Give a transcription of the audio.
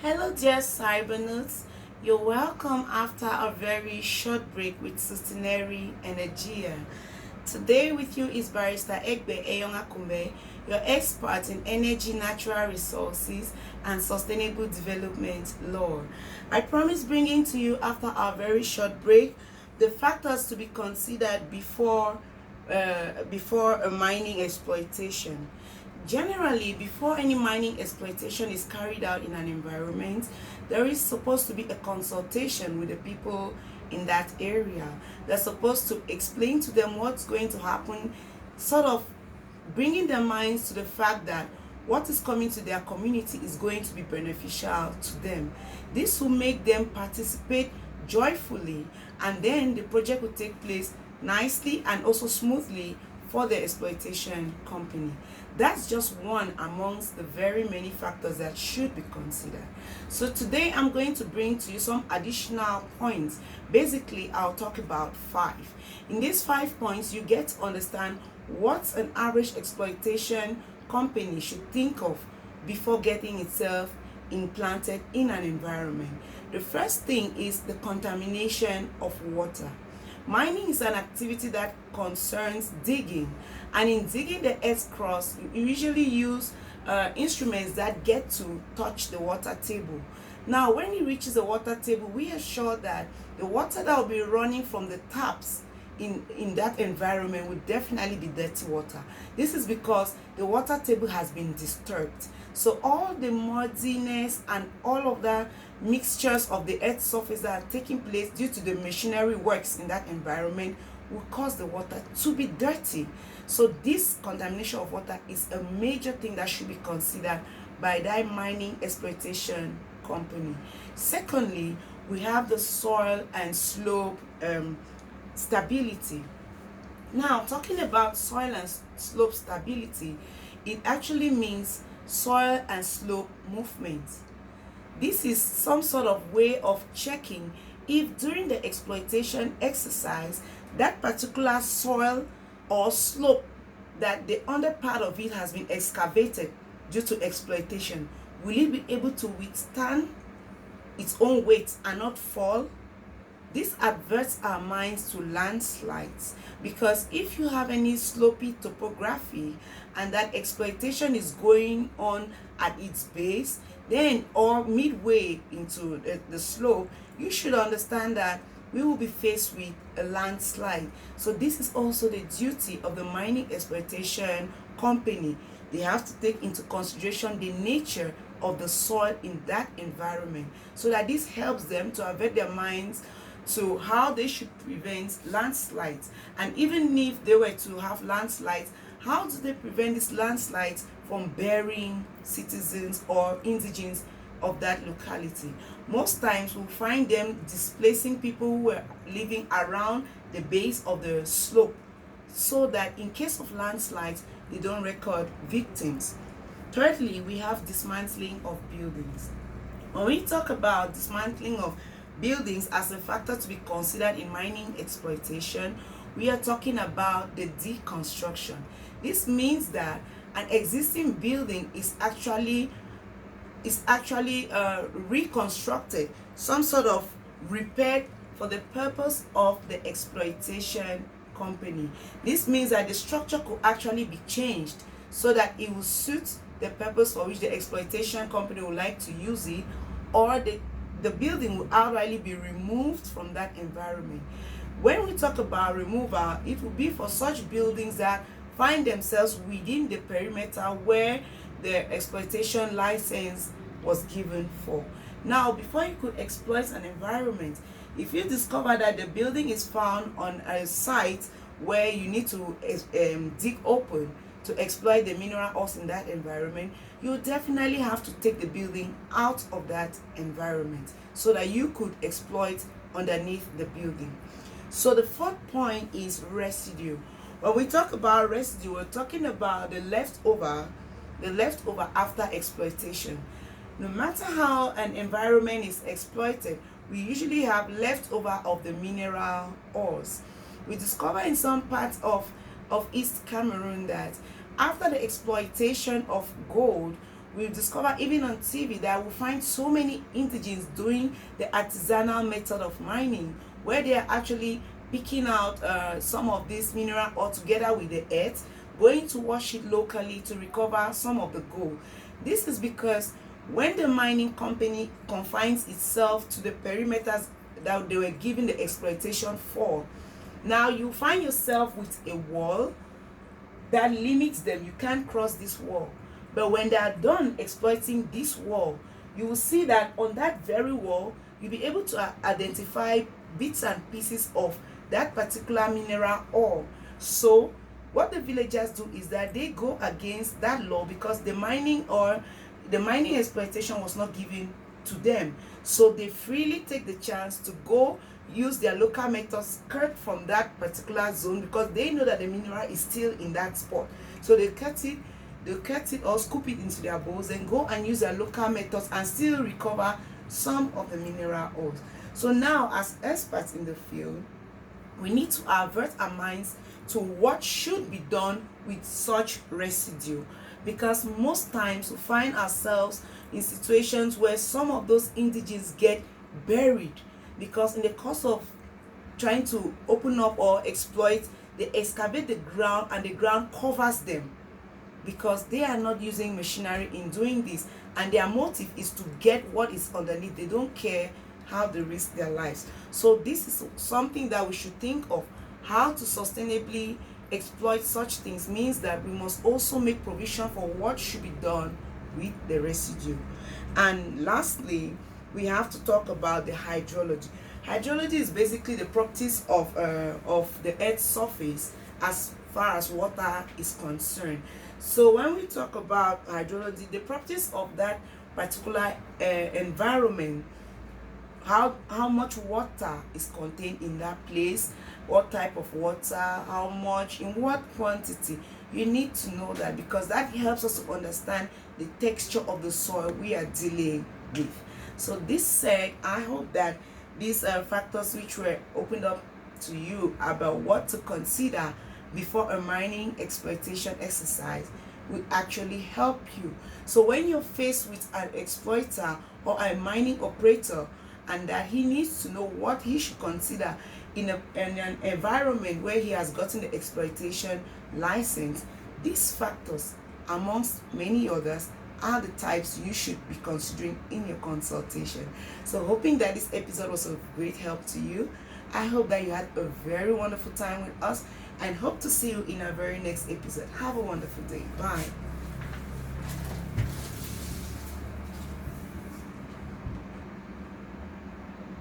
Hello, dear cybernauts. You're welcome after a very short break with Sustainary Energia. Today with you is Barrister Egbe Eyongakumbe, your expert in energy, natural resources, and sustainable development law. I promise bringing to you after our very short break the factors to be considered before a mining exploitation. Generally, before any mining exploitation is carried out in an environment, there is supposed to be a consultation with the people in that area. They're supposed to explain to them what's going to happen, sort of bringing their minds to the fact that what is coming to their community is going to be beneficial to them. This will make them participate joyfully, and then the project will take place nicely and also smoothly for the exploitation company. That's just one amongst the very many factors that should be considered. So today I'm going to bring to you some additional points. Basically, I'll talk about 5. In these 5 points, you get to understand what an average exploitation company should think of before getting itself implanted in an environment. The first thing is the contamination of water. Mining is an activity that concerns digging, and in digging the earth's crust, you usually use instruments that get to touch the water table. Now, when it reaches the water table, we are sure that the water that will be running from the taps in that environment would definitely be dirty water. This is because the water table has been disturbed. So all the muddiness and all of the mixtures of the earth surface that are taking place due to the machinery works in that environment will cause the water to be dirty. So this contamination of water is a major thing that should be considered by that mining exploitation company. Secondly, we have the soil and slope stability. Now, talking about soil and slope stability, it actually means soil and slope movement. This is some sort of way of checking if during the exploitation exercise that particular soil or slope that the under part of it has been excavated due to exploitation, will it be able to withstand its own weight and not fall? This adverts our minds to landslides, because if you have any slopy topography and that exploitation is going on at its base, then or midway into the slope, you should understand that we will be faced with a landslide. So this is also the duty of the mining exploitation company. They have to take into consideration the nature of the soil in that environment, so that this helps them to avert their minds to how they should prevent landslides. And even if they were to have landslides, how do they prevent these landslides from burying citizens or indigents of that locality? Most times we'll find them displacing people who were living around the base of the slope, so that in case of landslides, they don't record victims. Thirdly, we have dismantling of buildings. When we talk about dismantling of buildings as a factor to be considered in mining exploitation, we are talking about the deconstruction. This means that an existing building is actually reconstructed, some sort of repaired for the purpose of the exploitation company. This means that the structure could actually be changed so that it will suit the purpose for which the exploitation company would like to use it, or the building will outrightly be removed from that environment. When we talk about removal, it will be for such buildings that find themselves within the perimeter where the exploitation license was given for. Now, before you could exploit an environment, if you discover that the building is found on a site where you need to dig open to exploit the mineral ores in that environment, you definitely have to take the building out of that environment so that you could exploit underneath the building. So the fourth point is residue. When we talk about residue, we're talking about the leftover after exploitation. No matter how an environment is exploited, we usually have leftover of the mineral ores. We discover in some parts of East Cameroon that after the exploitation of gold, We discover even on TV that we find so many indigenes doing the artisanal method of mining, where they are actually picking out some of this mineral ore together with the earth, going to wash it locally to recover some of the gold. This is because when the mining company confines itself to the perimeters that they were given the exploitation for, now you find yourself with a wall that limits them. You can't cross this wall. But when they are done exploiting this wall, you will see that on that very wall, you'll be able to identify bits and pieces of that particular mineral ore. So what the villagers do is that they go against that law, because the mining exploitation was not given to them. So they freely take the chance to go use their local methods, cut from that particular zone, because they know that the mineral is still in that spot. So they cut it or scoop it into their bowls and go and use their local methods and still recover some of the mineral ores. So now, as experts in the field, we need to avert our minds to what should be done with such residue, because most times we find ourselves in situations where some of those indigenes get buried, because in the course of trying to open up or exploit, they excavate the ground and the ground covers them, because they are not using machinery in doing this, and their motive is to get what is underneath. They don't care how they risk their lives. So this is something that we should think of. How to sustainably exploit such things means that we must also make provision for what should be done with the residue. And lastly, we have to talk about the hydrology. Hydrology is basically the properties of the earth's surface as far as water is concerned. So when we talk about hydrology, the properties of that particular environment, how much water is contained in that place, what type of water, how much, in what quantity. You need to know that, because that helps us to understand the texture of the soil we are dealing with. So this said, I hope that these factors which were opened up to you about what to consider before a mining exploitation exercise will actually help you. So when you're faced with an exploiter or a mining operator, and that he needs to know what he should consider in an environment where he has gotten the exploitation license, these factors, amongst many others, are the types you should be considering in your consultation. So hoping that this episode was of great help to you. I hope that you had a very wonderful time with us, and hope to see you in our very next episode. Have a wonderful day. Bye.